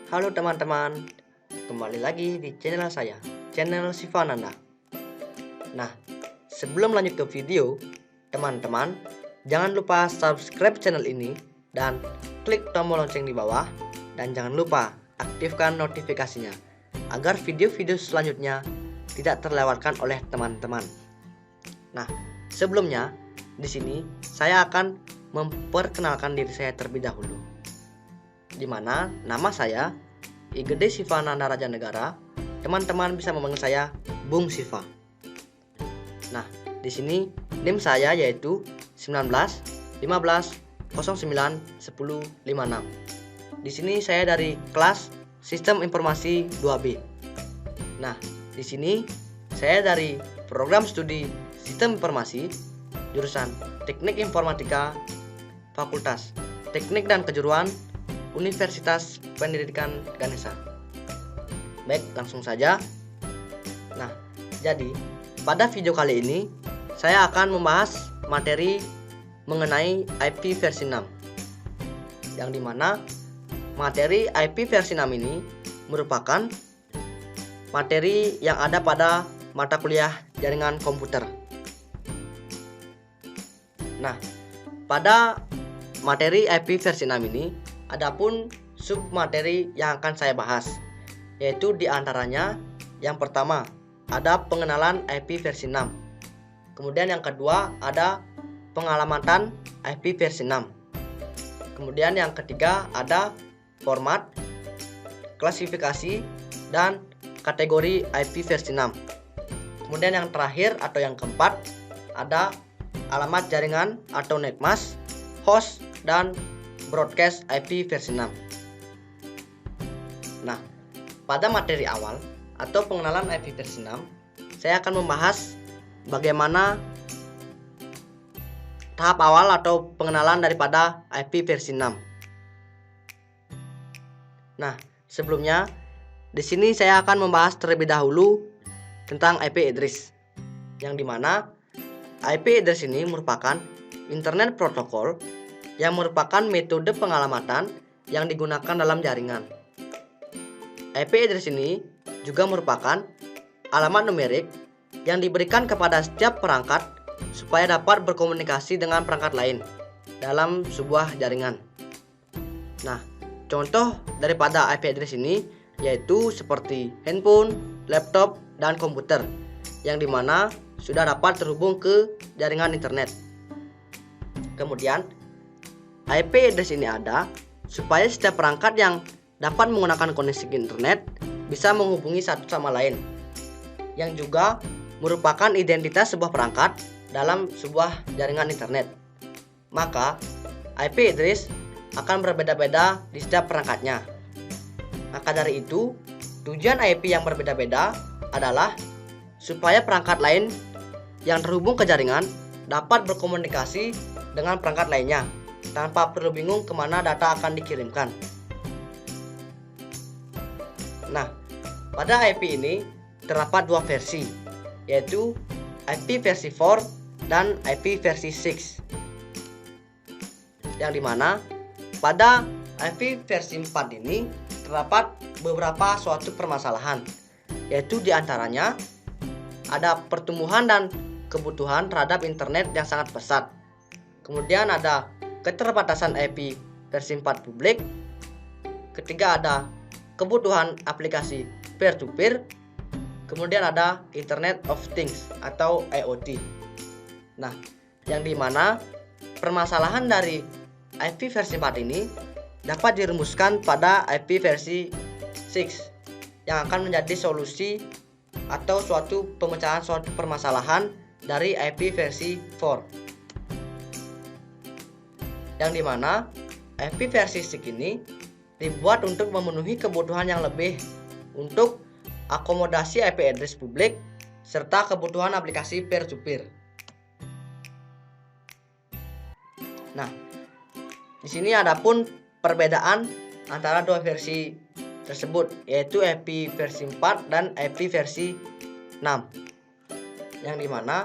Halo teman-teman, kembali lagi di channel saya, channel Sivananda. Nah, sebelum lanjut ke video, teman-teman jangan lupa subscribe channel ini dan klik tombol lonceng di bawah, dan jangan lupa aktifkan notifikasinya agar video-video selanjutnya tidak terlewatkan oleh teman-teman. Nah, sebelumnya di sini saya akan memperkenalkan diri saya terlebih dahulu, di mana nama saya Igede Sivananda Raja Negara. Teman-teman bisa memanggil saya Bung Siva. Nah, di sini NIM saya yaitu 19 15 09 10 56. Di sini saya dari kelas Sistem Informasi 2B. Nah, di sini saya dari program studi Sistem Informasi jurusan Teknik Informatika Fakultas Teknik dan Kejuruan Universitas Pendidikan Ganesha. Baik, langsung saja. Nah, jadi pada video kali ini saya akan membahas materi mengenai IP versi 6, yang dimana materi IP versi 6 ini merupakan materi yang ada pada mata kuliah jaringan komputer. Nah, pada materi IP versi 6 ini adapun submateri yang akan saya bahas, yaitu diantaranya yang pertama ada pengenalan IP versi 6, kemudian yang kedua ada pengalamatan IP versi 6, kemudian yang ketiga ada format, klasifikasi, dan kategori IP versi 6, kemudian yang terakhir atau yang keempat ada alamat jaringan atau netmask, host, dan broadcast IP versi 6. Nah, pada materi awal atau pengenalan IP versi 6, saya akan membahas bagaimana tahap awal atau pengenalan daripada IP versi 6. Nah, sebelumnya di sini saya akan membahas terlebih dahulu tentang IP address, yang dimana IP address ini merupakan internet protokol yang merupakan metode pengalamatan yang digunakan dalam jaringan. IP address ini juga merupakan alamat numerik yang diberikan kepada setiap perangkat supaya dapat berkomunikasi dengan perangkat lain dalam sebuah jaringan. Nah, contoh daripada IP address ini yaitu seperti handphone, laptop, dan komputer, yang dimana sudah dapat terhubung ke jaringan internet. Kemudian IP address ini ada supaya setiap perangkat yang dapat menggunakan koneksi internet bisa menghubungi satu sama lain, yang juga merupakan identitas sebuah perangkat dalam sebuah jaringan internet. Maka IP address akan berbeda-beda di setiap perangkatnya. Maka dari itu, tujuan IP yang berbeda-beda adalah supaya perangkat lain yang terhubung ke jaringan dapat berkomunikasi dengan perangkat lainnya tanpa perlu bingung kemana data akan dikirimkan. Nah, pada IP ini terdapat dua versi, yaitu IP versi 4 dan IP versi 6, yang dimana pada IP versi 4 ini terdapat beberapa suatu permasalahan, yaitu diantaranya ada pertumbuhan dan kebutuhan terhadap internet yang sangat pesat. Kemudian ada keterbatasan IP versi 4 publik. Ketiga ada kebutuhan aplikasi peer-to-peer. Kemudian ada Internet of Things atau IoT. Nah, yang dimana permasalahan dari IP versi 4 ini dapat dirumuskan pada IP versi 6, yang akan menjadi solusi atau suatu pemecahan suatu permasalahan dari IP versi 4. Yang dimana IP versi 6 ini dibuat untuk memenuhi kebutuhan yang lebih untuk akomodasi IP address publik serta kebutuhan aplikasi peer-to-peer. Nah, di sini adapun perbedaan antara dua versi tersebut, yaitu IP versi 4 dan IP versi 6, yang dimana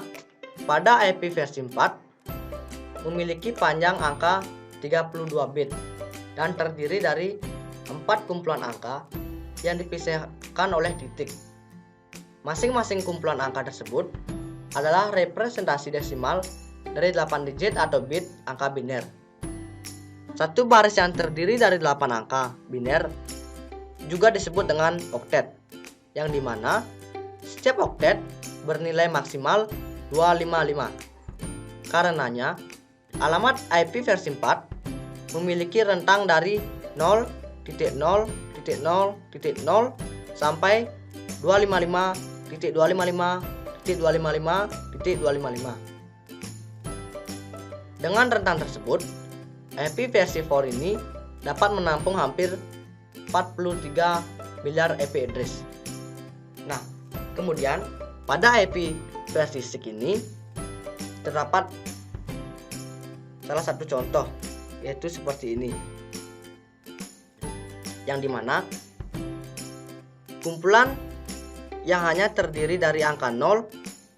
pada IP versi 4 memiliki panjang angka 32 bit dan terdiri dari 4 kumpulan angka yang dipisahkan oleh titik. Masing-masing kumpulan angka tersebut adalah representasi desimal dari 8 digit atau bit angka biner. Satu baris yang terdiri dari 8 angka biner juga disebut dengan oktet, yang dimana setiap oktet bernilai maksimal 255. Karenanya, alamat IP versi 4 memiliki rentang dari 0.0.0.0 sampai 255.255.255.255. Dengan rentang tersebut, IP versi 4 ini dapat menampung hampir 43 miliar IP address. Nah, kemudian pada IP versi 6 ini terdapat salah satu contoh, yaitu seperti ini, yang dimana kumpulan yang hanya terdiri dari angka 0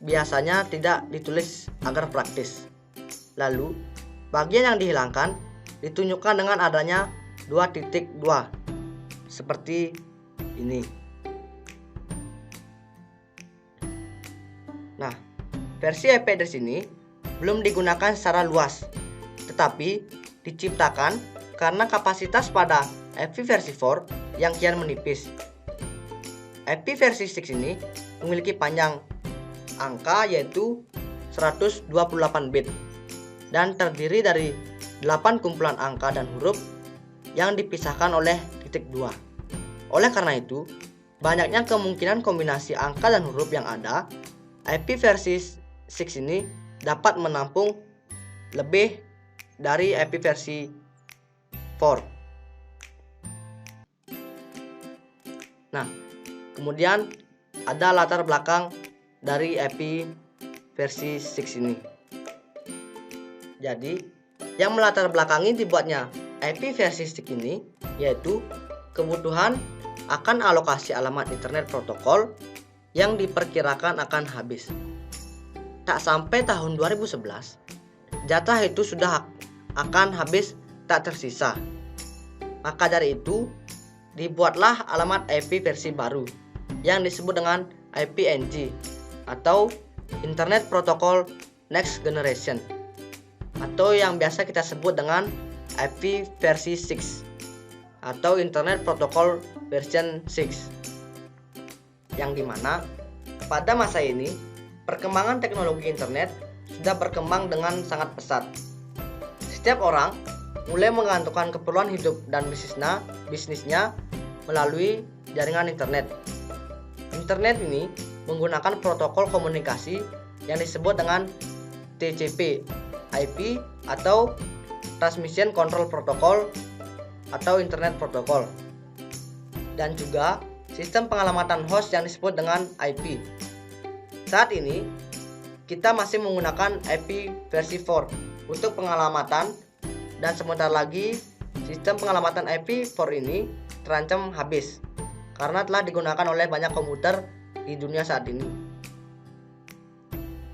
biasanya tidak ditulis agar praktis. Lalu, bagian yang dihilangkan ditunjukkan dengan adanya 2.2 seperti ini. Nah, versi IP address ini belum digunakan secara luas, tetapi diciptakan karena kapasitas pada IP versi 4 yang kian menipis. IP versi 6 ini memiliki panjang angka yaitu 128 bit dan terdiri dari 8 kumpulan angka dan huruf yang dipisahkan oleh titik 2. Oleh karena itu, banyaknya kemungkinan kombinasi angka dan huruf yang ada, IP versi 6 ini dapat menampung lebih dari IP versi 4. Nah, kemudian ada latar belakang dari IP versi 6 ini. Jadi, yang melatar belakangi dibuatnya IP versi 6 ini yaitu kebutuhan akan alokasi alamat internet protokol yang diperkirakan akan habis. Tak sampai tahun 2011, jatah itu sudah akan habis tak tersisa. Maka dari itu, dibuatlah alamat IP versi baru yang disebut dengan IPNG atau Internet Protocol Next Generation, atau yang biasa kita sebut dengan IP versi 6 atau Internet Protocol version 6, yang dimana pada masa ini perkembangan teknologi internet sudah berkembang dengan sangat pesat. Setiap orang mulai menggantungkan keperluan hidup dan bisnisnya melalui jaringan internet. Internet ini menggunakan protokol komunikasi yang disebut dengan TCP/IP atau Transmission Control Protocol atau Internet Protocol, dan juga sistem pengalamatan host yang disebut dengan IP. Saat ini kita masih menggunakan IP versi 4 untuk pengalamatan, dan sebentar lagi sistem pengalamatan IP 4 ini terancam habis karena telah digunakan oleh banyak komputer di dunia saat ini.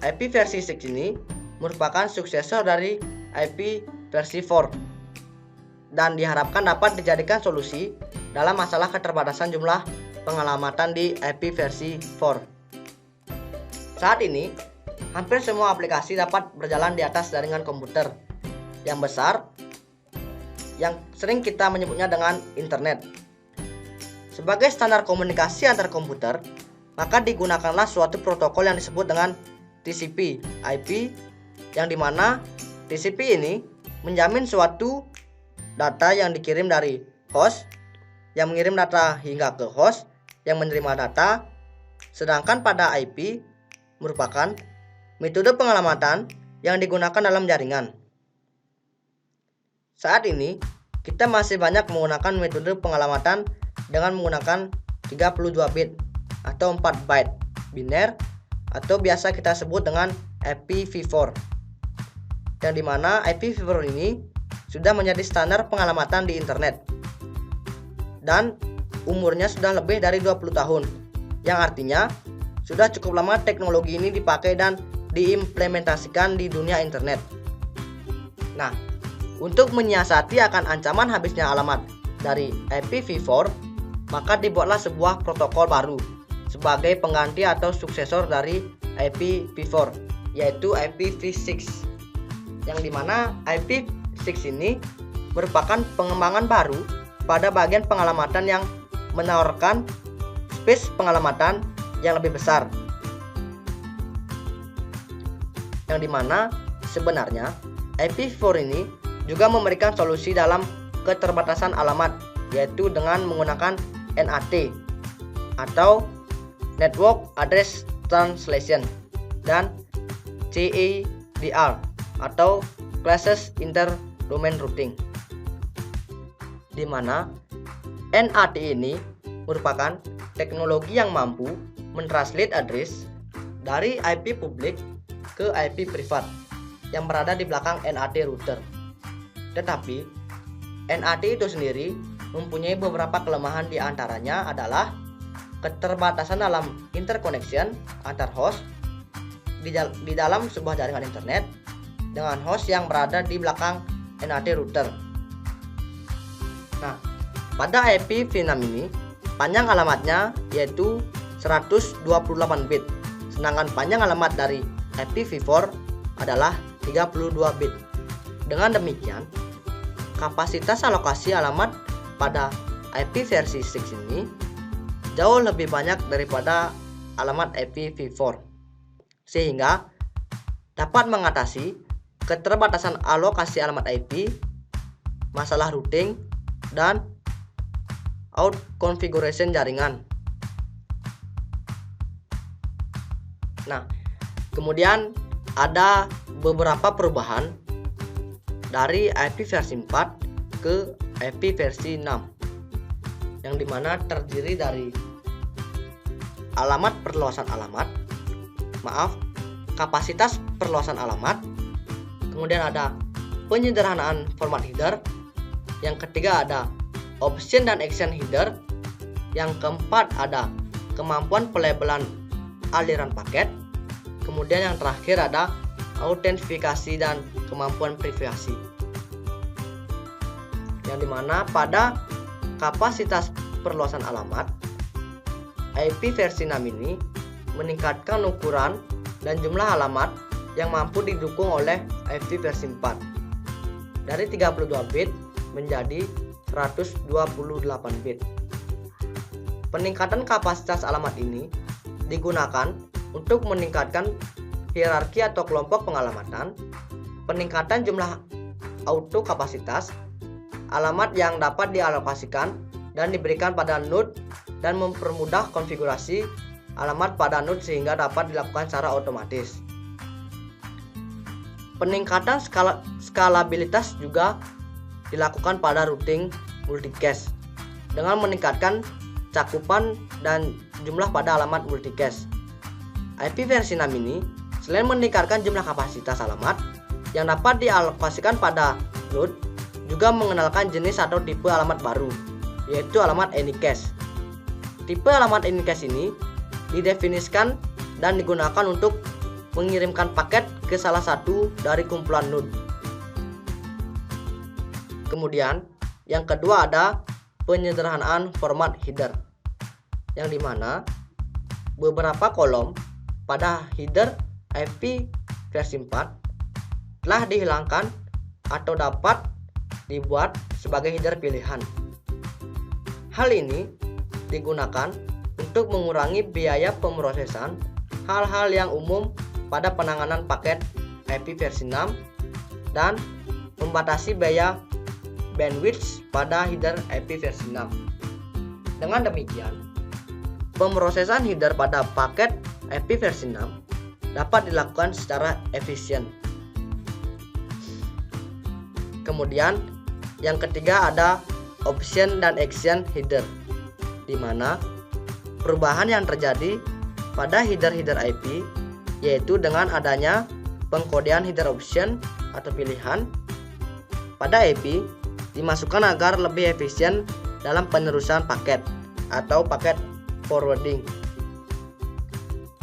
IP versi 6 ini merupakan suksesor dari IP versi 4 dan diharapkan dapat dijadikan solusi dalam masalah keterbatasan jumlah pengalamatan di IP versi 4. Saat ini, hampir semua aplikasi dapat berjalan di atas jaringan komputer yang besar, yang sering kita menyebutnya dengan internet. Sebagai standar komunikasi antar komputer, maka digunakanlah suatu protokol yang disebut dengan TCP/IP, yang dimana TCP ini menjamin suatu data yang dikirim dari host, yang mengirim data hingga ke host yang menerima data, sedangkan pada IP merupakan metode pengalamatan yang digunakan dalam jaringan. Saat ini, kita masih banyak menggunakan metode pengalamatan dengan menggunakan 32 bit atau 4 byte biner atau biasa kita sebut dengan IPv4, yang dimana IPv4 ini sudah menjadi standar pengalamatan di internet dan umurnya sudah lebih dari 20 tahun, yang artinya sudah cukup lama teknologi ini dipakai dan diimplementasikan di dunia internet. Nah, untuk menyiasati akan ancaman habisnya alamat dari IPv4, maka dibuatlah sebuah protokol baru sebagai pengganti atau suksesor dari IPv4, yaitu IPv6, yang dimana IPv6 ini merupakan pengembangan baru pada bagian pengalamatan yang menawarkan space pengalamatan yang lebih besar, yang dimana sebenarnya IPv4 ini juga memberikan solusi dalam keterbatasan alamat, yaitu dengan menggunakan NAT atau Network Address Translation dan CADR atau Classes Inter-Domain Routing, di mana NAT ini merupakan teknologi yang mampu mentranslate address dari IP publik ke IP privat yang berada di belakang NAT router. Tetapi NAT itu sendiri mempunyai beberapa kelemahan, di antaranya adalah keterbatasan dalam interconnection antar host di dalam sebuah jaringan internet dengan host yang berada di belakang NAT router. Nah, pada IPv6 ini panjang alamatnya yaitu 128 bit, sedangkan panjang alamat dari IPv4 adalah 32 bit. Dengan demikian, kapasitas alokasi alamat pada IP versi 6 ini jauh lebih banyak daripada alamat IPv4, sehingga dapat mengatasi keterbatasan alokasi alamat IP, masalah routing, dan out configuration jaringan. Nah, kemudian ada beberapa perubahan dari IP versi 4 ke IP versi 6, yang dimana terdiri dari alamat perluasan alamat, kapasitas perluasan alamat, kemudian ada penyederhanaan format header, yang ketiga ada option dan action header, yang keempat ada kemampuan pelabelan aliran paket, kemudian yang terakhir ada autentifikasi dan kemampuan privasi, yang dimana pada kapasitas perluasan alamat IP versi 6 ini meningkatkan ukuran dan jumlah alamat yang mampu didukung oleh IP versi 4 dari 32 bit menjadi 128 bit. Peningkatan kapasitas alamat ini digunakan untuk meningkatkan hierarki atau kelompok pengalamatan, peningkatan jumlah auto kapasitas alamat yang dapat dialokasikan dan diberikan pada node, dan mempermudah konfigurasi alamat pada node sehingga dapat dilakukan secara otomatis. Peningkatan skalabilitas juga dilakukan pada routing multicast dengan meningkatkan cakupan dan jumlah pada alamat multicast. IP versi 6 ini selain meningkatkan jumlah kapasitas alamat yang dapat dialokasikan pada node, juga mengenalkan jenis atau tipe alamat baru, yaitu alamat anycast. Tipe alamat anycast ini didefinisikan dan digunakan untuk mengirimkan paket ke salah satu dari kumpulan node. Kemudian yang kedua ada penyederhanaan format header, yang dimana beberapa kolom pada header IP versi 4 telah dihilangkan atau dapat dibuat sebagai header pilihan. Hal ini digunakan untuk mengurangi biaya pemrosesan hal-hal yang umum pada penanganan paket IP versi 6 dan membatasi biaya bandwidth pada header IP versi 6. Dengan demikian, pemrosesan header pada paket IP versi 6 dapat dilakukan secara efisien. Kemudian yang ketiga ada option dan action header, di mana perubahan yang terjadi pada header IP yaitu dengan adanya pengkodean header option atau pilihan pada IP dimasukkan agar lebih efisien dalam penerusan paket atau paket forwarding,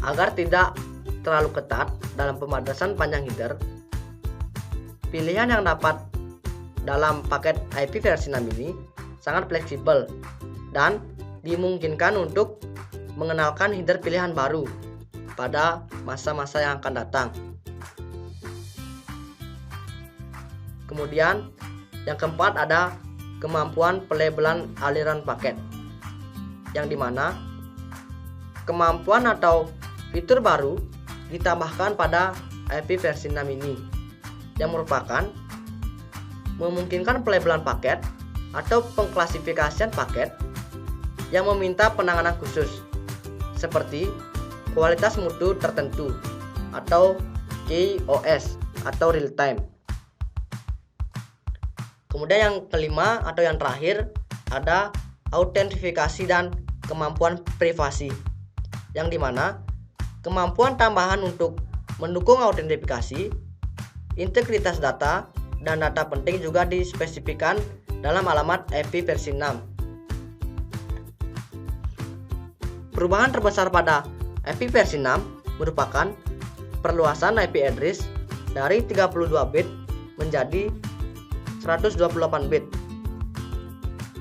agar tidak terlalu ketat dalam pembatasan panjang header. Pilihan yang dapat dalam paket IP versi 6 ini sangat fleksibel dan dimungkinkan untuk mengenalkan header pilihan baru pada masa-masa yang akan datang. Kemudian yang keempat ada kemampuan pelabelan aliran paket, yang dimana kemampuan atau fitur baru ditambahkan pada IP versi 6 ini, yang merupakan memungkinkan pelabelan paket atau pengklasifikasian paket yang meminta penanganan khusus seperti kualitas mutu tertentu atau QoS atau real time. Kemudian yang kelima atau yang terakhir ada autentifikasi dan kemampuan privasi, yang dimana kemampuan tambahan untuk mendukung autentifikasi, integritas data, dan data penting juga dispesifikasikan dalam alamat IP versi 6. Perubahan terbesar pada IP versi 6 merupakan perluasan IP address dari 32 bit menjadi 128 bit.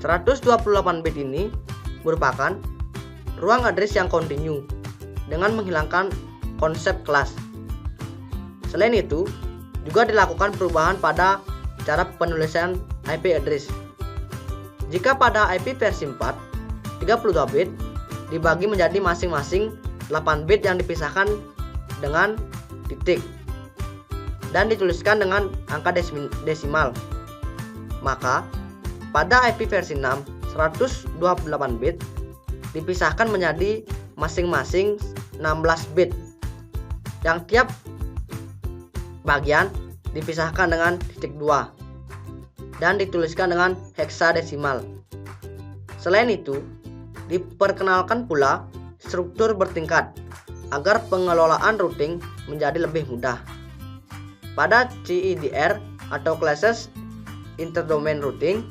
128 bit ini merupakan ruang address yang kontinu dengan menghilangkan konsep kelas. Selain itu, juga dilakukan perubahan pada cara penulisan IP address. Jika pada IP versi 4, 32 bit dibagi menjadi masing-masing 8 bit yang dipisahkan dengan titik dan dituliskan dengan angka desimal. Maka, pada IP versi 6, 128 bit dipisahkan menjadi masing-masing 16 bit yang tiap bagian dipisahkan dengan titik 2 dan dituliskan dengan heksadesimal. Selain itu, diperkenalkan pula struktur bertingkat agar pengelolaan routing menjadi lebih mudah. Pada CIDR atau Classes Interdomain Routing,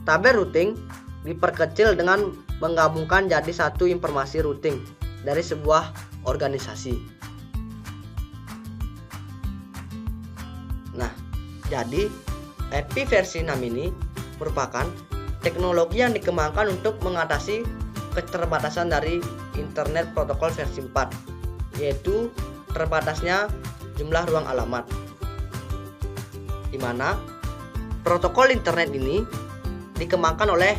tabel routing diperkecil dengan menggabungkan jadi satu informasi routing dari sebuah organisasi. Nah, jadi IP versi 6 ini merupakan teknologi yang dikembangkan untuk mengatasi keterbatasan dari internet protokol versi 4, yaitu terbatasnya jumlah ruang alamat, di mana protokol internet ini dikembangkan oleh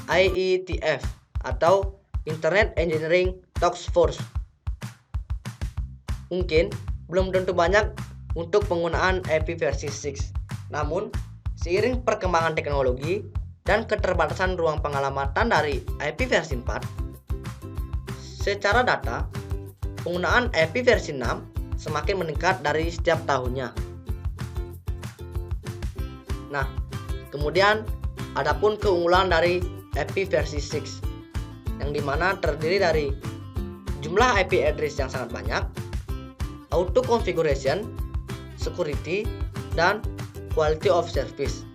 IETF atau Internet Engineering Task Force. Mungkin belum tentu banyak untuk penggunaan IP versi 6, namun seiring perkembangan teknologi dan keterbatasan ruang pengalamatan dari IP versi 4, secara data penggunaan IP versi 6 semakin meningkat dari setiap tahunnya. Nah, kemudian adapun keunggulan dari IP versi 6, yang dimana terdiri dari jumlah IP address yang sangat banyak, auto configuration, security, dan quality of service.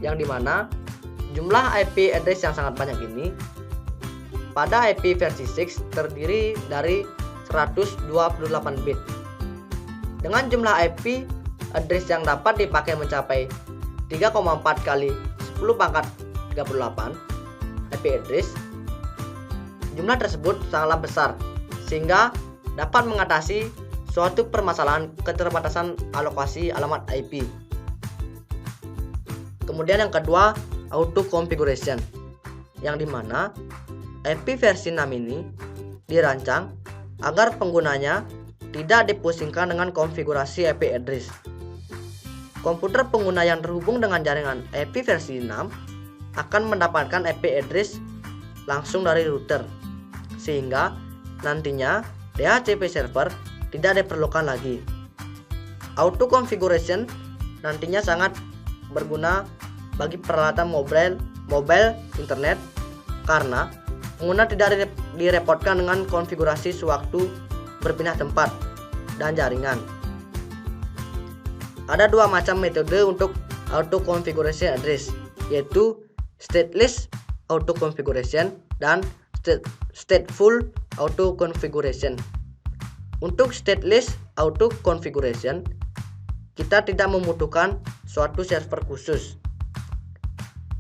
Yang dimana jumlah IP address yang sangat banyak ini pada IP versi 6 terdiri dari 128 bit. Dengan jumlah IP address yang dapat dipakai mencapai 3,4 kali 10 pangkat 38 IP address, jumlah tersebut sangatlah besar sehingga dapat mengatasi suatu permasalahan keterbatasan alokasi alamat IP. Kemudian yang kedua, auto configuration, yang dimana IP versi 6 ini dirancang agar penggunanya tidak dipusingkan dengan konfigurasi IP address. Komputer pengguna yang terhubung dengan jaringan IP versi 6 akan mendapatkan IP address langsung dari router, sehingga nantinya DHCP server tidak diperlukan lagi. Auto configuration nantinya sangat berguna bagi peralatan mobile internet karena pengguna tidak direpotkan dengan konfigurasi sewaktu berpindah tempat dan jaringan. Ada dua macam metode untuk auto configuration address, yaitu stateless auto configuration dan stateful auto configuration. Untuk stateless auto configuration, kita tidak membutuhkan suatu server khusus,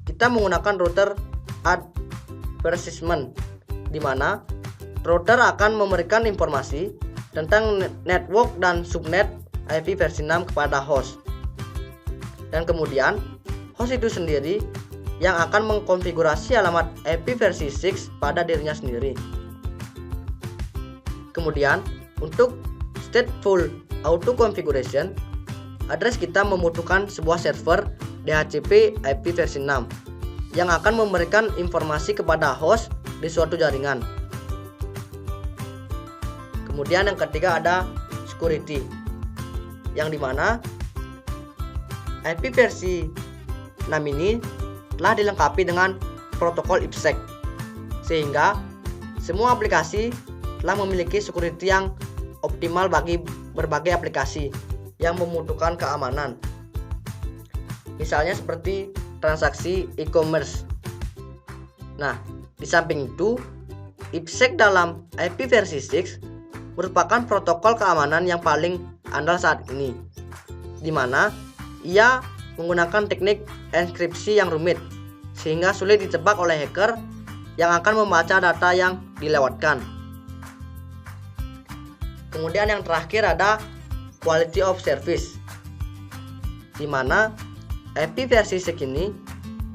kita menggunakan router advertisement, di mana router akan memberikan informasi tentang network dan subnet IP versi 6 kepada host. Dan kemudian host itu sendiri yang akan mengkonfigurasi alamat IP versi 6 pada dirinya sendiri. Kemudian untuk stateful auto configuration, address kita membutuhkan sebuah server DHCP IP versi 6 yang akan memberikan informasi kepada host di suatu jaringan. Kemudian yang ketiga ada security, yang dimana IP versi 6 ini telah dilengkapi dengan protokol IPsec, sehingga semua aplikasi telah memiliki security yang optimal bagi berbagai aplikasi yang membutuhkan keamanan. Misalnya seperti transaksi e-commerce. Nah, di samping itu, IPsec dalam IP versi 6 merupakan protokol keamanan yang paling andal saat ini, di mana ia menggunakan teknik enkripsi yang rumit, sehingga sulit ditebak oleh hacker yang akan membaca data yang dilewatkan. Kemudian yang terakhir ada quality of service, di mana IP versi 6 ini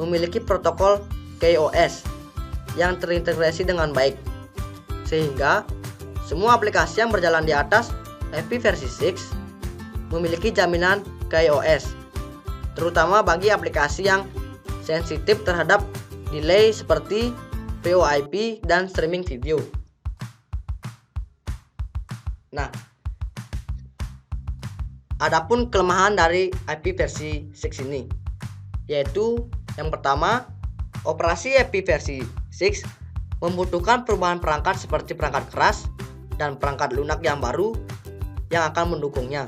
memiliki protokol QoS yang terintegrasi dengan baik, sehingga semua aplikasi yang berjalan di atas IP versi 6 memiliki jaminan QoS, terutama bagi aplikasi yang sensitif terhadap delay seperti VoIP dan streaming video. Nah, adapun kelemahan dari IP versi 6 ini, yaitu yang pertama, operasi IP versi 6 membutuhkan perubahan perangkat seperti perangkat keras dan perangkat lunak yang baru yang akan mendukungnya.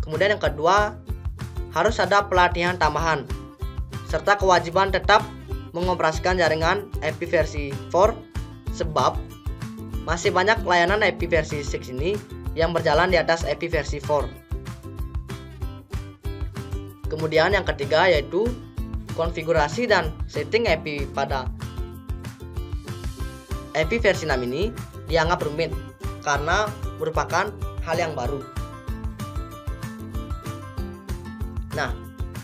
Kemudian yang kedua, harus ada pelatihan tambahan serta kewajiban tetap mengoperasikan jaringan IP versi 4, sebab masih banyak layanan IP versi 6 ini yang berjalan di atas IP versi 4. Kemudian yang ketiga yaitu konfigurasi dan setting IP pada IP versi 6 ini dianggap rumit karena merupakan hal yang baru. Nah,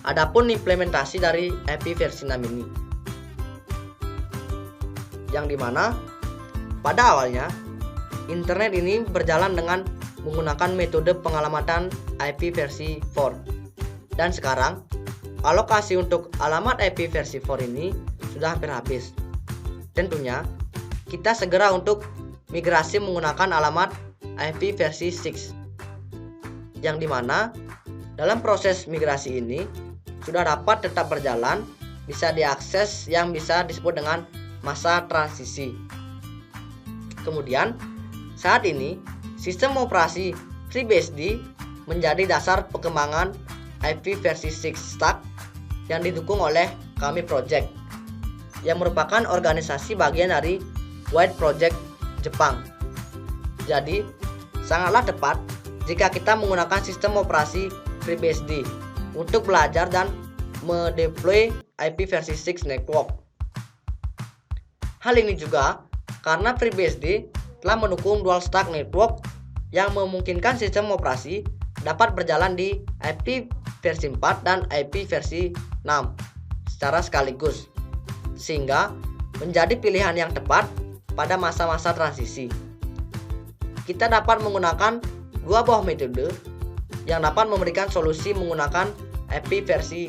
adapun implementasi dari IP versi 6 ini, yang dimana pada awalnya internet ini berjalan dengan menggunakan metode pengalamatan IP versi 4, dan sekarang alokasi untuk alamat IP versi 4 ini sudah hampir habis. Tentunya kita segera untuk migrasi menggunakan alamat IP versi 6, yang dimana dalam proses migrasi ini sudah dapat tetap berjalan, bisa diakses yang bisa disebut dengan masa transisi. Kemudian saat ini sistem operasi FreeBSD menjadi dasar pengembangan IP versi 6 stack yang didukung oleh Kami Project, yang merupakan organisasi bagian dari Wide Project Jepang. Jadi sangatlah tepat jika kita menggunakan sistem operasi FreeBSD untuk belajar dan mendeploy IP versi 6 network. Hal ini juga karena FreeBSD telah mendukung dual stack network yang memungkinkan sistem operasi dapat berjalan di IP versi 4 dan IP versi 6 secara sekaligus, sehingga menjadi pilihan yang tepat pada masa-masa transisi. Kita dapat menggunakan dua buah metode yang dapat memberikan solusi menggunakan IP versi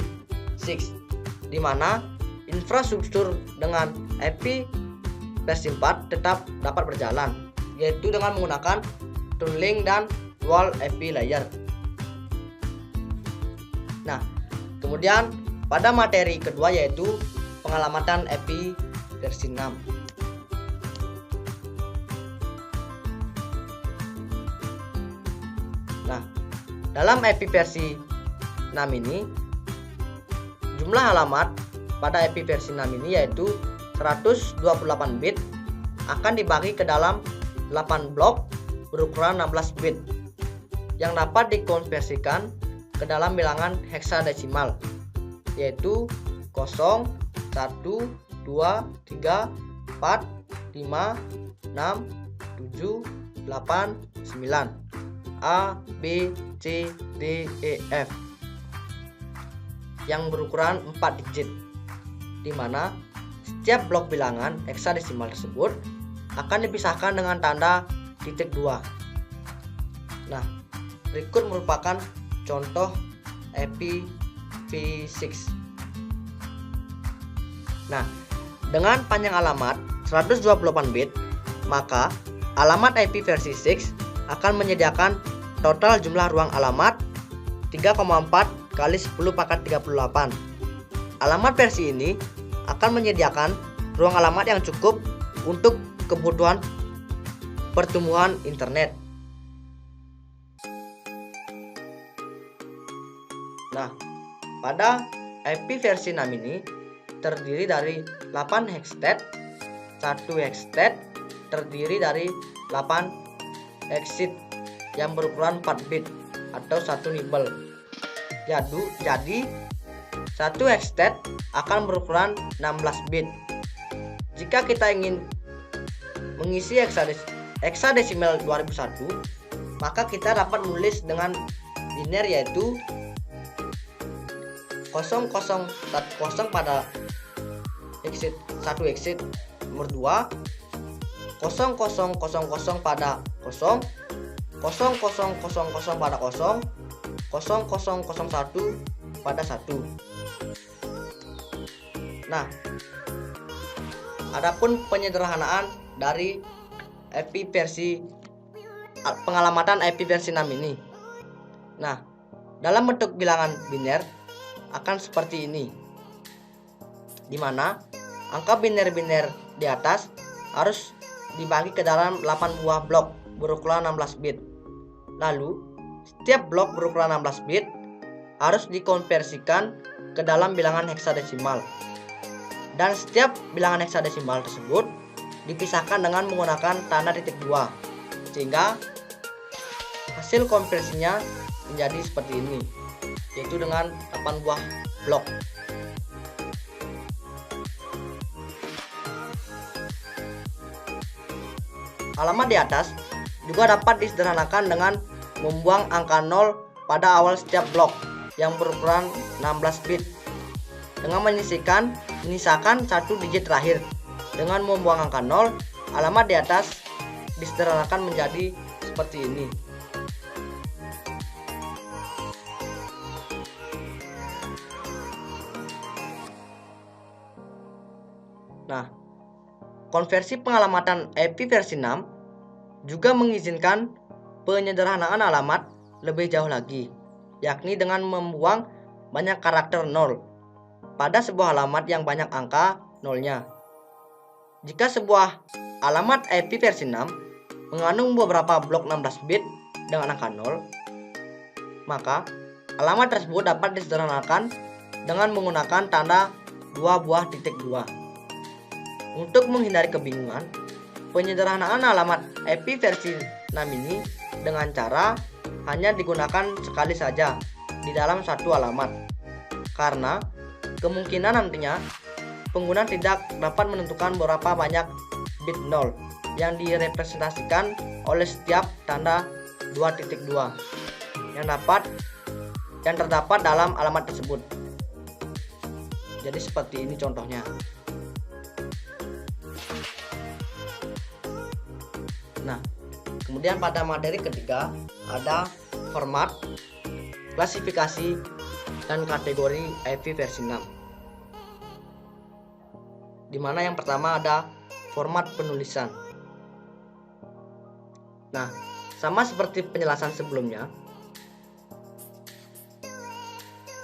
6, di mana infrastruktur dengan IP versi 4 tetap dapat berjalan, yaitu dengan menggunakan tunneling dan dual IP layer. Nah, kemudian pada materi kedua yaitu pengalamatan IP versi 6. Nah, dalam IP versi 6 ini, jumlah alamat pada IP versi 6 ini yaitu 128 bit akan dibagi ke dalam 8 blok berukuran 16 bit yang dapat dikonversikan ke dalam bilangan heksadesimal, yaitu 0, 1, 2, 3, 4, 5, 6, 7, 8, 9. A, B, C, D, E, F yang berukuran 4 digit, di mana setiap blok bilangan heksadesimal tersebut akan dipisahkan dengan tanda titik 2. Nah, berikut merupakan contoh IPv6. Nah, dengan panjang alamat 128 bit, maka alamat IP versi 6 akan menyediakan total jumlah ruang alamat 3,4 kali 10⁻38. Alamat versi ini akan menyediakan ruang alamat yang cukup untuk kebutuhan pertumbuhan internet. Nah, pada IP versi 6 ini terdiri dari 8 hexstat, 1 hexstat terdiri dari 8 exit yang berukuran 4 bit atau 1 nibble. Jadi 1 hexstat akan berukuran 16 bit. Jika kita ingin mengisi heksadesimal 2001, maka kita dapat menulis dengan biner yaitu 0010 pada exit 1 exit, nomor 2 0000 pada 0, 0000 pada 0, 0001 pada 1. Nah, adapun penyederhanaan dari pengalamatan IP versi 6 ini. Nah, dalam bentuk bilangan biner akan seperti ini, di mana angka biner-biner di atas harus dibagi ke dalam 8 buah blok berukuran 16 bit. Lalu, setiap blok berukuran 16 bit harus dikonversikan ke dalam bilangan heksadesimal. Dan setiap bilangan heksadesimal tersebut dipisahkan dengan menggunakan tanda titik 2, sehingga hasil konversinya menjadi seperti ini, yaitu dengan 8 buah blok. Alamat di atas juga dapat disederhanakan dengan membuang angka 0 pada awal setiap blok yang berukuran 16 bit dengan menyisakan 1 digit terakhir. Dengan membuang angka 0, alamat di atas disederhanakan menjadi seperti ini. Nah, konversi pengalamatan IP versi 6 juga mengizinkan penyederhanaan alamat lebih jauh lagi, yakni dengan membuang banyak karakter 0 pada sebuah alamat yang banyak angka nolnya. Jika sebuah alamat IP versi 6 mengandung beberapa blok 16 bit dengan angka 0, maka alamat tersebut dapat disederhanakan dengan menggunakan tanda 2 buah titik 2. Untuk menghindari kebingungan, penyederhanaan alamat IP versi 6 ini dengan cara hanya digunakan sekali saja di dalam satu alamat, karena kemungkinan nantinya pengguna tidak dapat menentukan berapa banyak bit 0 yang direpresentasikan oleh setiap tanda 2.2 yang terdapat dalam alamat tersebut. Jadi seperti ini contohnya. Nah, kemudian pada materi ketiga ada format, klasifikasi, dan kategori IP versi 6. Di mana yang pertama ada format penulisan. Nah, sama seperti penjelasan sebelumnya,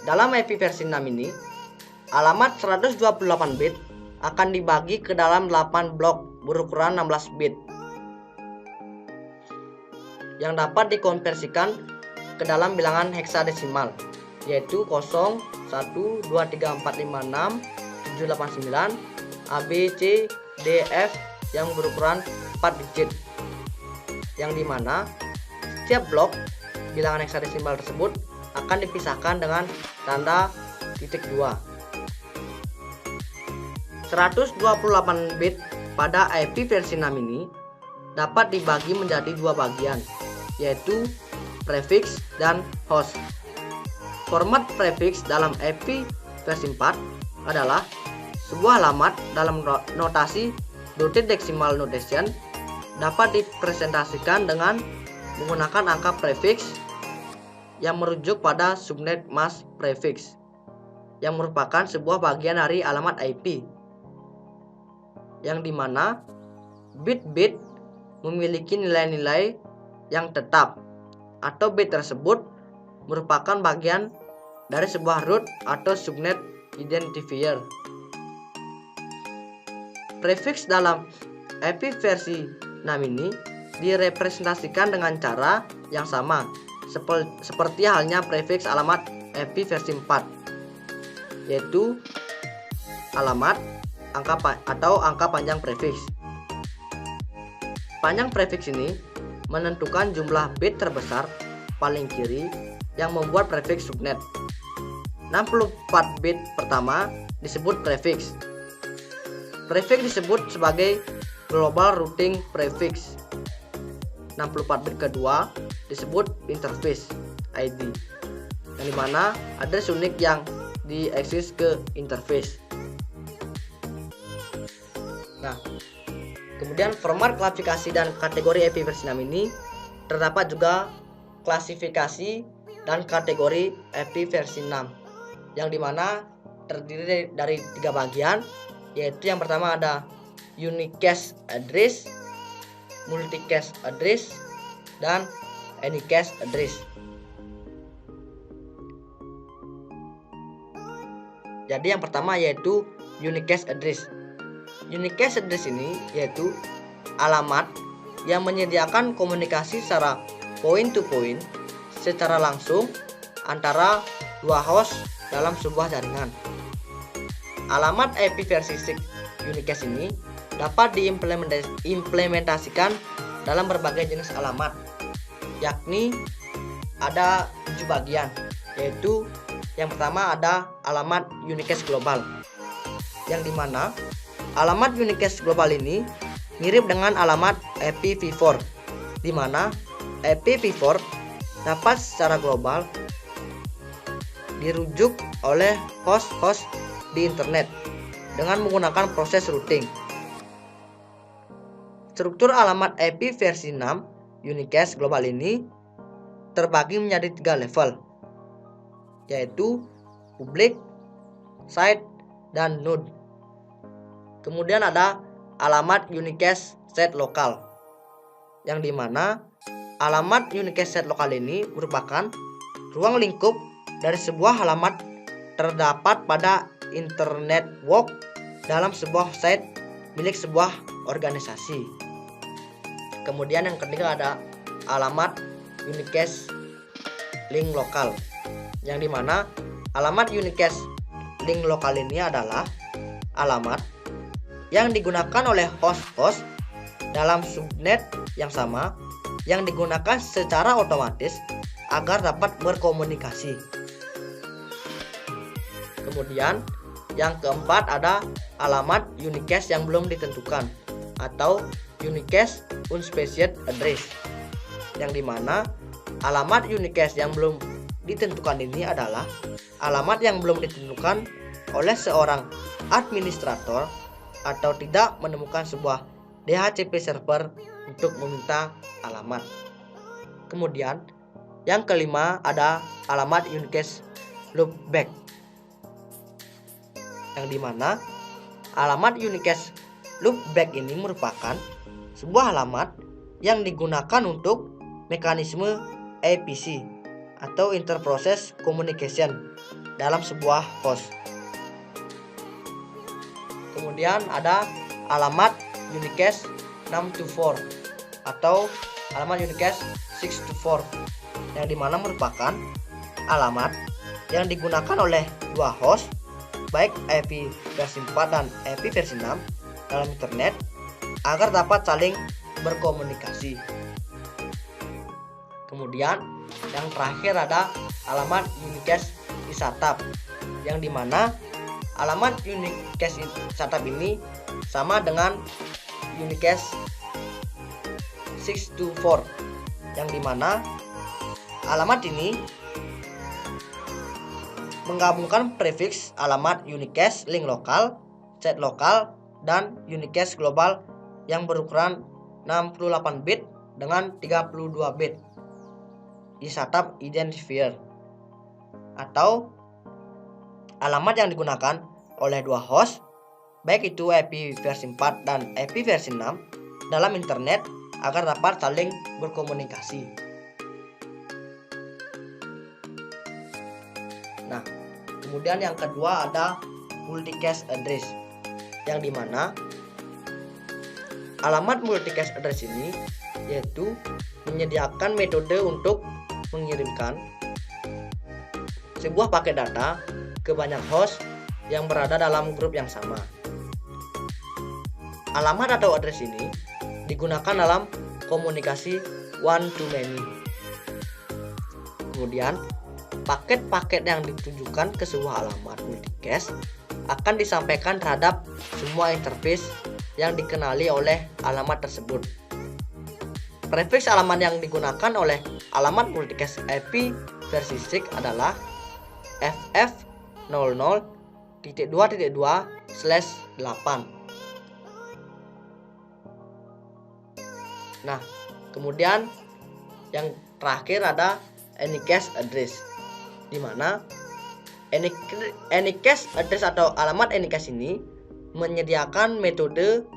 dalam IP versi 6 ini, alamat 128 bit akan dibagi ke dalam 8 blok berukuran 16 bit yang dapat dikonversikan ke dalam bilangan heksadesimal, yaitu 0, 1, 2, 3, 4, 5, 6, 7, 8, 9, A, B, C, D, F yang berukuran 4 digit, yang dimana setiap blok bilangan heksadesimal tersebut akan dipisahkan dengan tanda titik 2. 128 bit pada IP versi 6 ini dapat dibagi menjadi dua bagian, yaitu prefix dan host. Format prefix dalam IP versi 4 adalah sebuah alamat dalam notasi dotted decimal notation dapat dipresentasikan dengan menggunakan angka prefix yang merujuk pada subnet mask prefix yang merupakan sebuah bagian dari alamat IP, yang dimana bit-bit memiliki nilai-nilai yang tetap atau bit tersebut merupakan bagian dari sebuah root atau subnet identifier. Prefix dalam IP versi 6 ini direpresentasikan dengan cara yang sama seperti halnya prefix alamat IP versi 4, yaitu alamat angka panjang prefix. Panjang prefix ini menentukan jumlah bit terbesar paling kiri yang membuat prefix subnet. 64 bit pertama disebut prefix. Prefix disebut sebagai global routing prefix. 64 bit kedua disebut interface ID, yang dimana address unik yang diakses ke interface. Nah, kemudian format klasifikasi dan kategori IP versi 6 ini terdapat juga klasifikasi dan kategori IP versi 6, yang dimana terdiri dari 3 bagian, yaitu yang pertama ada unicast address, multicast address, dan anycast address. Jadi yang pertama yaitu unicast address. Unicast address ini yaitu alamat yang menyediakan komunikasi secara point to point secara langsung antara dua host dalam sebuah jaringan. Alamat IP versi 6 unicast ini dapat diimplementasikan dalam berbagai jenis alamat, yakni ada 7 bagian, yaitu yang pertama ada alamat unicast global, yang dimana alamat unicast global ini mirip dengan alamat IPv4, dimana IPv4 dapat secara global dirujuk oleh host-host di internet dengan menggunakan proses routing. Struktur alamat IP versi 6 unicast global ini terbagi menjadi 3 level, yaitu public, site, dan node. Kemudian ada alamat unicast set lokal, yang dimana alamat unicast set lokal ini merupakan ruang lingkup dari sebuah alamat terdapat pada internet network dalam sebuah site milik sebuah organisasi. Kemudian yang ketiga ada alamat unicast link lokal, yang dimana alamat unicast link lokal ini adalah alamat yang digunakan oleh host-host dalam subnet yang sama yang digunakan secara otomatis agar dapat berkomunikasi. Kemudian yang keempat ada alamat unicast yang belum ditentukan atau unicast unspecified address, yang dimana alamat unicast yang belum ditentukan ini adalah alamat yang belum ditentukan oleh seorang administrator atau tidak menemukan sebuah DHCP server untuk meminta alamat. Kemudian yang kelima ada alamat unicast loopback, yang dimana alamat unicast loopback ini merupakan sebuah alamat yang digunakan untuk mekanisme APC atau interprocess communication dalam sebuah host. Kemudian ada alamat unicast 624 atau alamat unicast 624, yang dimana merupakan alamat yang digunakan oleh dua host baik IP versi 4 dan IP versi 6 dalam internet agar dapat saling berkomunikasi. Kemudian yang terakhir ada alamat unicast ISATAP, yang dimana alamat unicast setup ini sama dengan unicast 624, yang dimana alamat ini menggabungkan prefix alamat unicast link lokal, chat lokal, dan unicast global yang berukuran 68 bit dengan 32 bit di setup identifier, atau alamat yang digunakan oleh dua host, baik itu IP versi 4 dan IP versi 6 dalam internet agar dapat saling berkomunikasi. Nah, kemudian yang kedua ada multicast address, yang dimana alamat multicast address ini yaitu menyediakan metode untuk mengirimkan sebuah paket data ke banyak host yang berada dalam grup yang sama. Alamat atau address ini digunakan dalam komunikasi one to many. Kemudian, paket-paket yang ditujukan ke sebuah alamat multicast akan disampaikan terhadap semua interface yang dikenali oleh alamat tersebut. Prefix alamat yang digunakan oleh alamat multicast IP versi 6 adalah FF00.2.2/8. Nah, kemudian yang terakhir ada anycast address, di mana anycast address atau alamat anycast ini menyediakan metode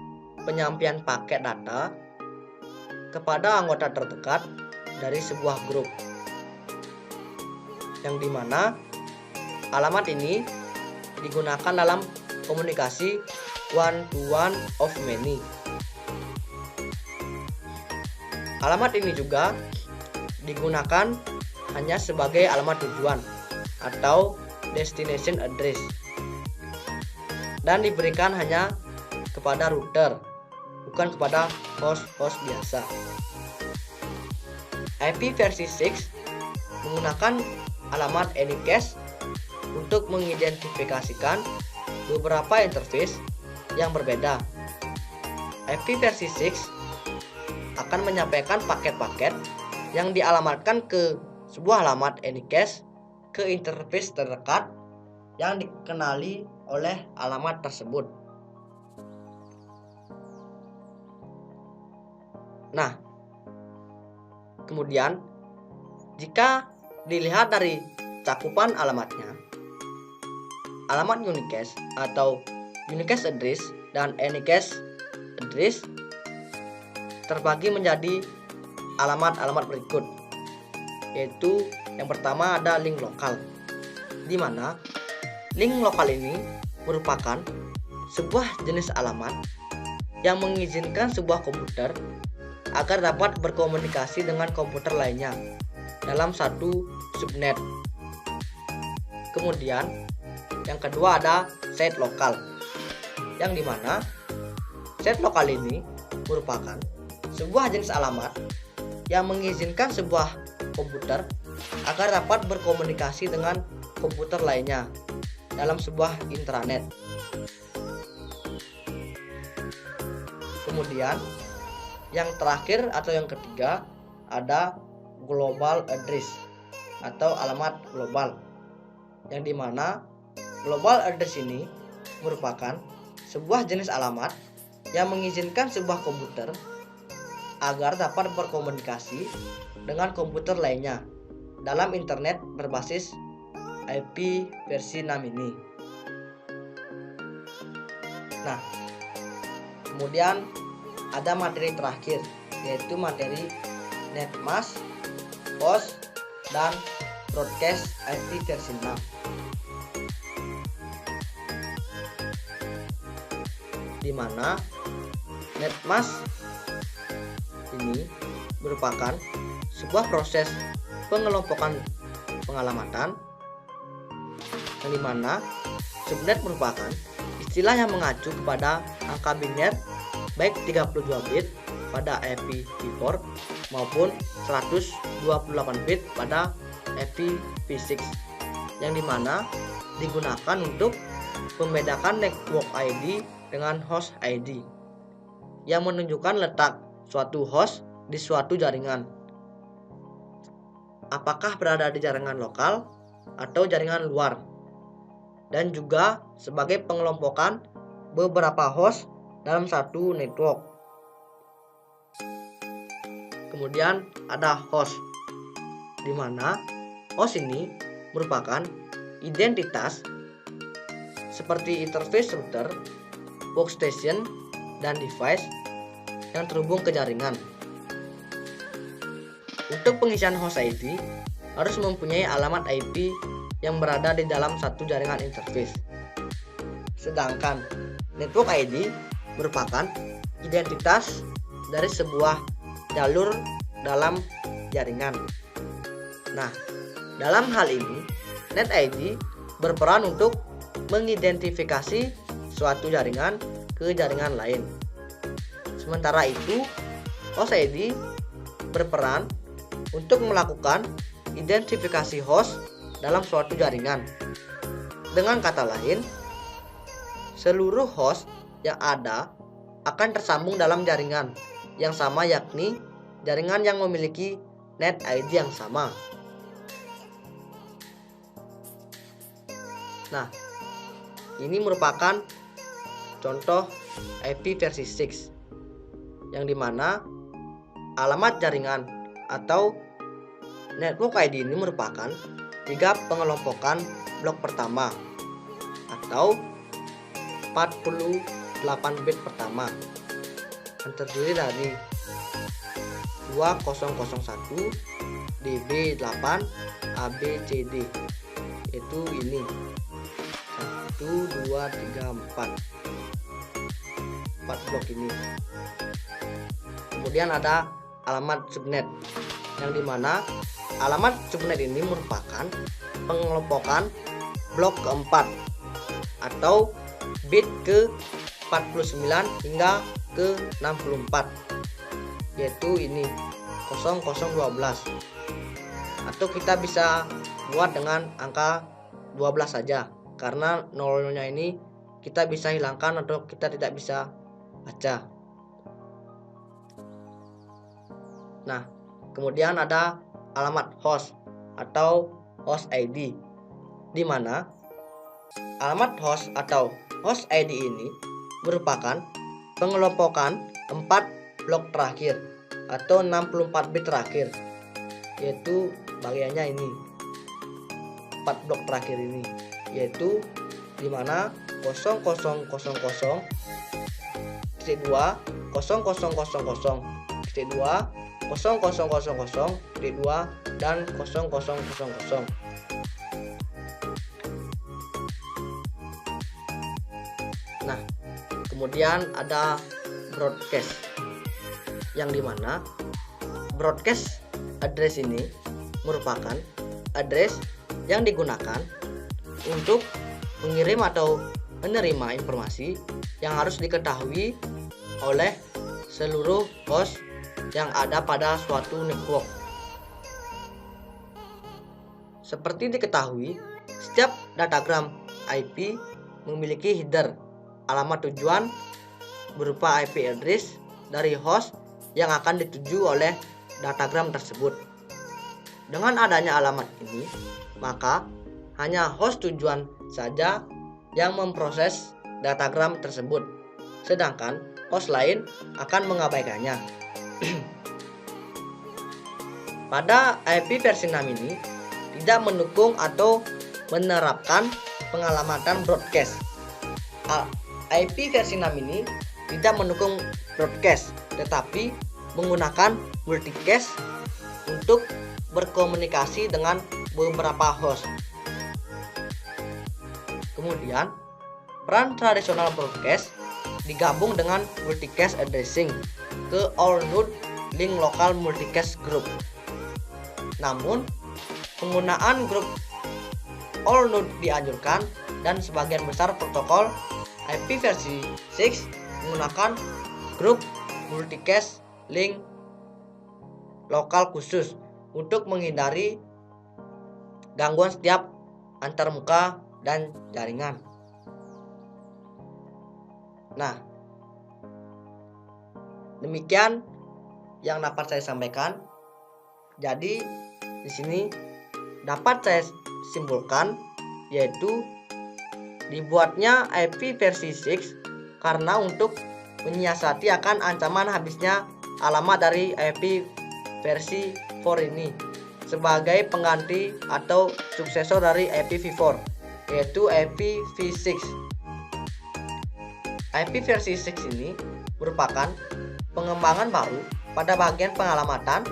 penyampaian paket data kepada anggota terdekat dari sebuah grup, yang dimana alamat ini digunakan dalam komunikasi one to one of many. Alamat ini juga digunakan hanya sebagai alamat tujuan atau destination address dan diberikan hanya kepada router, bukan kepada host biasa. IP versi 6 menggunakan alamat anycast untuk mengidentifikasikan beberapa interface yang berbeda. IP versi 6 akan menyampaikan paket-paket yang dialamatkan ke sebuah alamat anycast ke interface terdekat yang dikenali oleh alamat tersebut. Nah, kemudian jika dilihat dari cakupan alamatnya, alamat unicast atau unicast address dan anycast address terbagi menjadi alamat-alamat berikut, yaitu yang pertama ada link lokal, di mana link lokal ini merupakan sebuah jenis alamat yang mengizinkan sebuah komputer agar dapat berkomunikasi dengan komputer lainnya dalam satu subnet. Kemudian yang kedua ada set lokal, yang dimana set lokal ini merupakan sebuah jenis alamat yang mengizinkan sebuah komputer agar dapat berkomunikasi dengan komputer lainnya dalam sebuah intranet. Kemudian yang terakhir atau yang ketiga ada global address atau alamat global, yang dimana global address ini merupakan sebuah jenis alamat yang mengizinkan sebuah komputer agar dapat berkomunikasi dengan komputer lainnya dalam internet berbasis IP versi 6 ini. Nah, kemudian ada materi terakhir, yaitu materi netmask, host, dan broadcast IP versi 6. Di mana netmask ini merupakan sebuah proses pengelompokan pengalamatan, yang dimana subnet merupakan istilah yang mengacu kepada angka biner baik 32 bit pada IPv4 maupun 128 bit pada IPv6, yang dimana digunakan untuk membedakan network ID dengan host ID yang menunjukkan letak suatu host di suatu jaringan. Apakah berada di jaringan lokal atau jaringan luar, dan juga sebagai pengelompokan beberapa host dalam satu network. Kemudian ada host, di mana host ini merupakan identitas seperti interface router, workstation, dan device yang terhubung ke jaringan. Untuk pengisian host ID harus mempunyai alamat IP yang berada di dalam satu jaringan interface. Sedangkan network ID merupakan identitas dari sebuah jalur dalam jaringan. Nah, dalam hal ini, net ID berperan untuk mengidentifikasi suatu jaringan ke jaringan lain. Sementara itu, host ID berperan untuk melakukan identifikasi host dalam suatu jaringan. Dengan kata lain, seluruh host yang ada akan tersambung dalam jaringan yang sama, yakni jaringan yang memiliki net ID yang sama. Nah, ini merupakan contoh IP versi 6, yang dimana alamat jaringan atau network ID ini merupakan 3 pengelompokan blok pertama atau 48 bit pertama yang terdiri dari 2001 DB8 ABCD, yaitu ini 1 2 3 4 blok ini. Kemudian ada alamat subnet, yang dimana alamat subnet ini merupakan pengelompokan blok keempat atau bit ke 49 hingga ke 64, yaitu ini 0012, atau kita bisa buat dengan angka 12 saja, karena nolnya ini kita bisa hilangkan atau kita tidak bisa baca. Nah, kemudian ada alamat host atau host ID, di mana alamat host atau host ID ini merupakan pengelompokan 4 blok terakhir atau 64 bit terakhir, yaitu bagiannya ini 4 blok terakhir ini, yaitu di mana 0000 titik 2 0000 titik 2 0000 titik 2 dan 0000. Nah, kemudian ada broadcast, yang dimana broadcast address ini merupakan address yang digunakan untuk mengirim atau menerima informasi yang harus diketahui oleh seluruh host yang ada pada suatu network. Seperti diketahui, setiap datagram IP memiliki header alamat tujuan berupa IP address dari host yang akan dituju oleh datagram tersebut. Dengan adanya alamat ini, maka hanya host tujuan saja yang memproses datagram tersebut, sedangkan host lain akan mengabaikannya. Pada IP versi 6 ini tidak mendukung atau menerapkan pengalamatan broadcast. IP versi 6 ini tidak mendukung broadcast, tetapi menggunakan multicast untuk berkomunikasi dengan beberapa host. Kemudian, peran tradisional broadcast digabung dengan multicast addressing ke all node link local multicast group. Namun, penggunaan grup all node dianjurkan, dan sebagian besar protokol IP versi 6 menggunakan grup multicast link lokal khusus untuk menghindari gangguan setiap antarmuka dan jaringan. Nah, demikian yang dapat saya sampaikan. Jadi di sini dapat saya simpulkan yaitu dibuatnya IP versi 6 karena untuk menyiasati akan ancaman habisnya alamat dari IP versi 4 ini sebagai pengganti atau suksesor dari IPv4 yaitu IPv6. IP versi 6 ini merupakan pengembangan baru pada bagian pengalamatan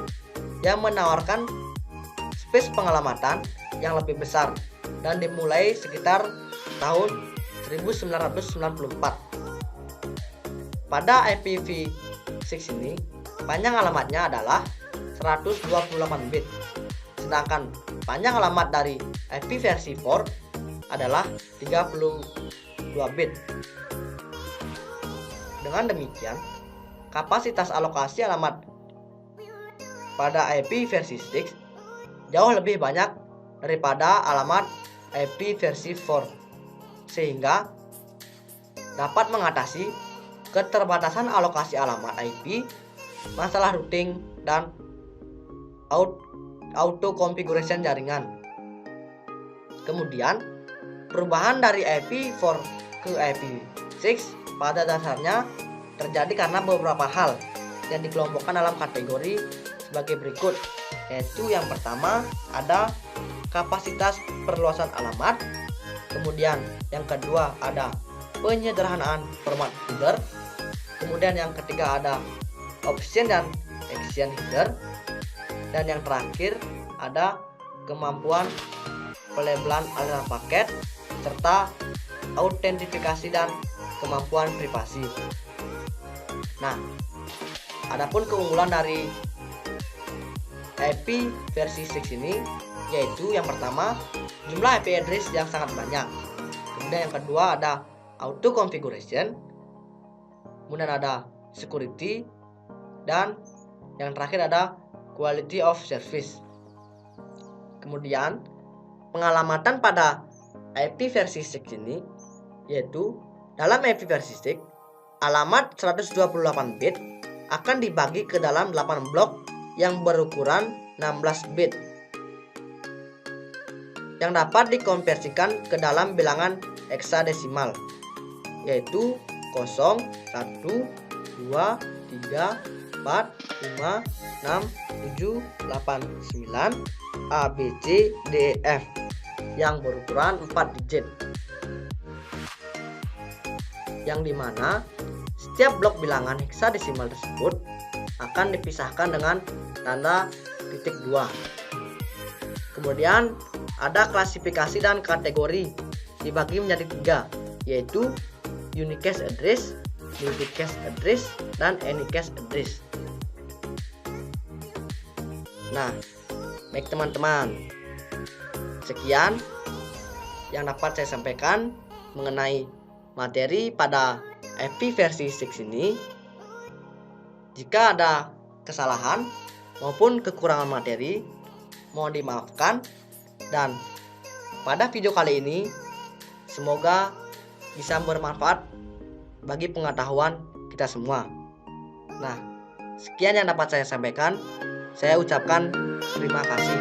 yang menawarkan space pengalamatan yang lebih besar dan dimulai sekitar tahun 1994. Pada IPv6 ini panjang alamatnya adalah 128 bit, sedangkan panjang alamat dari IP versi 4 adalah 32 bit. Dengan demikian, kapasitas alokasi alamat pada IP versi 6 jauh lebih banyak daripada alamat IP versi 4, sehingga dapat mengatasi keterbatasan alokasi alamat IP, masalah routing, dan auto configuration jaringan. Kemudian, perubahan dari IP4 ke IP6 pada dasarnya terjadi karena beberapa hal yang dikelompokkan dalam kategori sebagai berikut, yaitu yang pertama ada kapasitas perluasan alamat, kemudian yang kedua ada penyederhanaan format header, kemudian yang ketiga ada option dan action header, dan yang terakhir ada kemampuan pelabelan aliran paket serta autentifikasi dan kemampuan privasi. Nah, adapun keunggulan dari IP versi 6 ini yaitu yang pertama jumlah IP address yang sangat banyak, kemudian yang kedua ada auto configuration, kemudian ada security, dan yang terakhir ada quality of service. Kemudian pengalamatan pada IP versi 6 ini yaitu dalam IP versi 6 alamat 128 bit akan dibagi ke dalam 8 blok yang berukuran 16 bit yang dapat dikonversikan ke dalam bilangan heksadesimal yaitu 0, 1, 2, 3, 4, 5, 6, 7, 8, 9 A, B, C, D, E, F yang berukuran 4 digit, yang dimana setiap blok bilangan heksadesimal tersebut akan dipisahkan dengan tanda titik 2. Kemudian ada klasifikasi dan kategori dibagi menjadi 3, yaitu unicast address, multicast address, dan anycast address. Nah, baik teman-teman, sekian yang dapat saya sampaikan mengenai materi pada IP versi 6 ini. Jika ada kesalahan maupun kekurangan materi, mohon dimaafkan. Dan pada video kali ini semoga bisa bermanfaat bagi pengetahuan kita semua. Nah, sekian yang dapat saya sampaikan. Saya ucapkan terima kasih.